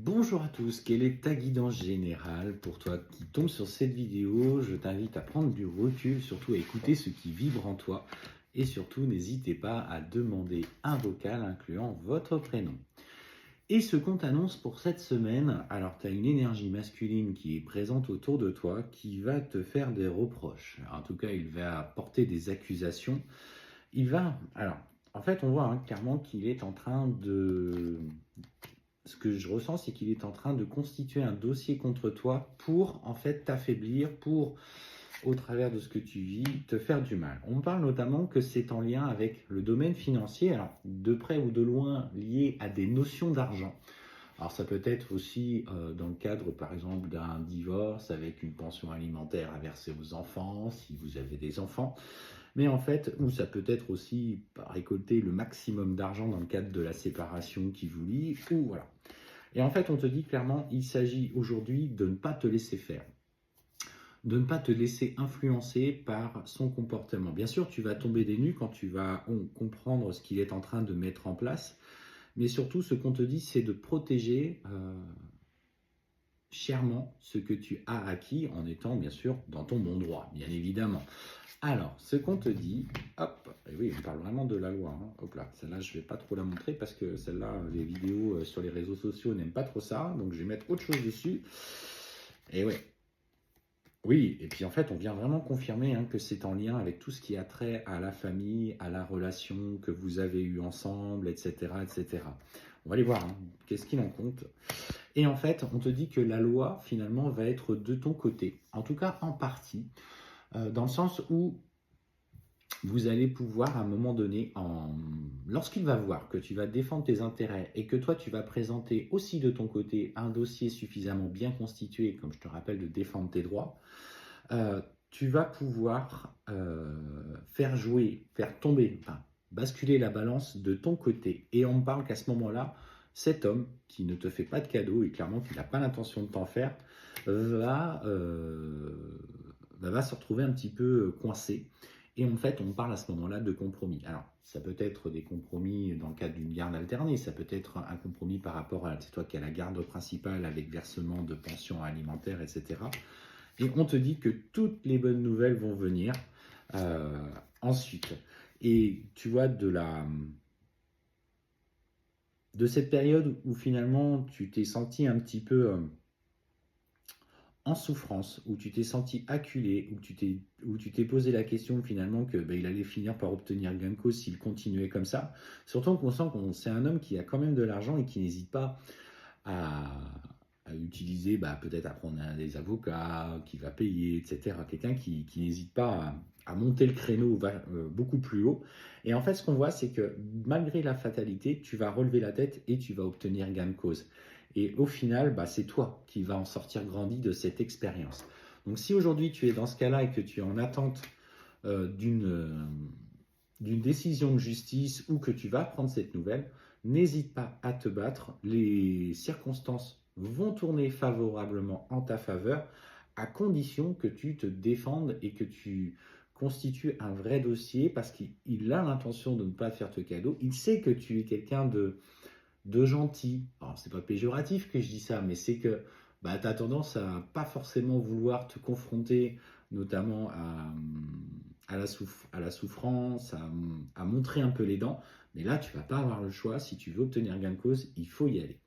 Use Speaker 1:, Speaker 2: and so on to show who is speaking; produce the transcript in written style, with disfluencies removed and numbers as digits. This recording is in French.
Speaker 1: Bonjour à tous, quelle est ta guidance générale pour toi qui tombe sur cette vidéo? Je t'invite à prendre du recul, surtout à écouter ce qui vibre en toi et surtout n'hésitez pas à demander un vocal incluant votre prénom. Et ce qu'on t'annonce pour cette semaine, alors tu as une énergie masculine qui est présente autour de toi qui va te faire des reproches. En tout cas, il va porter des accusations. Alors, en fait, on voit clairement qu'il est en train de ce que je ressens, c'est qu'il est en train de constituer un dossier contre toi pour en fait t'affaiblir, pour, au travers de ce que tu vis, te faire du mal. On parle notamment que c'est en lien avec le domaine financier, alors de près ou de loin lié à des notions d'argent. Alors ça peut être aussi dans le cadre par exemple d'un divorce avec une pension alimentaire à verser aux enfants, si vous avez des enfants. Mais en fait, ou ça peut être aussi récolter le maximum d'argent dans le cadre de la séparation qui vous lie, ou voilà. Et en fait, on te dit clairement, il s'agit aujourd'hui de ne pas te laisser faire, de ne pas te laisser influencer par son comportement. Bien sûr, tu vas tomber des nues quand tu vas comprendre ce qu'il est en train de mettre en place, mais surtout, ce qu'on te dit, c'est de protéger chèrement ce que tu as acquis en étant bien sûr dans ton bon droit, bien évidemment. Alors, ce qu'on te dit, hop, et oui, on parle vraiment de la loi, hop là, celle-là, je ne vais pas trop la montrer parce que celle-là, les vidéos sur les réseaux sociaux n'aiment pas trop ça, donc je vais mettre autre chose dessus. Et ouais, oui, et puis en fait, on vient vraiment confirmer que c'est en lien avec tout ce qui a trait à la famille, à la relation que vous avez eue ensemble, etc., etc. On va aller voir, qu'est-ce qu'il en compte. Et en fait, on te dit que la loi, finalement, va être de ton côté, en tout cas en partie, dans le sens où vous allez pouvoir à un moment donné, lorsqu'il va voir que tu vas défendre tes intérêts et que toi tu vas présenter aussi de ton côté un dossier suffisamment bien constitué, comme je te rappelle de défendre tes droits, tu vas pouvoir faire jouer, faire tomber, enfin, basculer la balance de ton côté. Et on me parle qu'à ce moment-là, cet homme qui ne te fait pas de cadeau et clairement qui n'a pas l'intention de t'en faire, va se retrouver un petit peu coincé. Et en fait, on parle à ce moment-là de compromis. Alors, ça peut être des compromis dans le cadre d'une garde alternée, ça peut être un compromis par rapport à, c'est toi qui as la garde principale avec versement de pension alimentaire, etc. Et on te dit que toutes les bonnes nouvelles vont venir ensuite. Et tu vois, de cette période où finalement tu t'es senti un petit peu en souffrance, où tu t'es senti acculé, où tu t'es posé la question finalement que il allait finir par obtenir gain de cause s'il continuait comme ça. Surtout qu'on sent que c'est un homme qui a quand même de l'argent et qui n'hésite pas à, à utiliser, peut-être à prendre des avocats, qui va payer, etc. Quelqu'un qui n'hésite pas à monter le créneau beaucoup plus haut. Et en fait, ce qu'on voit, c'est que malgré la fatalité, tu vas relever la tête et tu vas obtenir gain de cause. Et au final, c'est toi qui vas en sortir grandi de cette expérience. Donc si aujourd'hui tu es dans ce cas-là et que tu es en attente d'une décision de justice ou que tu vas prendre cette nouvelle, n'hésite pas à te battre. Les circonstances vont tourner favorablement en ta faveur à condition que tu te défendes et que tu constitues un vrai dossier parce qu'il a l'intention de ne pas te faire de cadeau. Il sait que tu es quelqu'un de gentil. Alors, c'est pas péjoratif que je dis ça, mais c'est que tu as tendance à pas forcément vouloir te confronter notamment à la souffrance, à montrer un peu les dents. Mais là, tu vas pas avoir le choix. Si tu veux obtenir gain de cause, il faut y aller.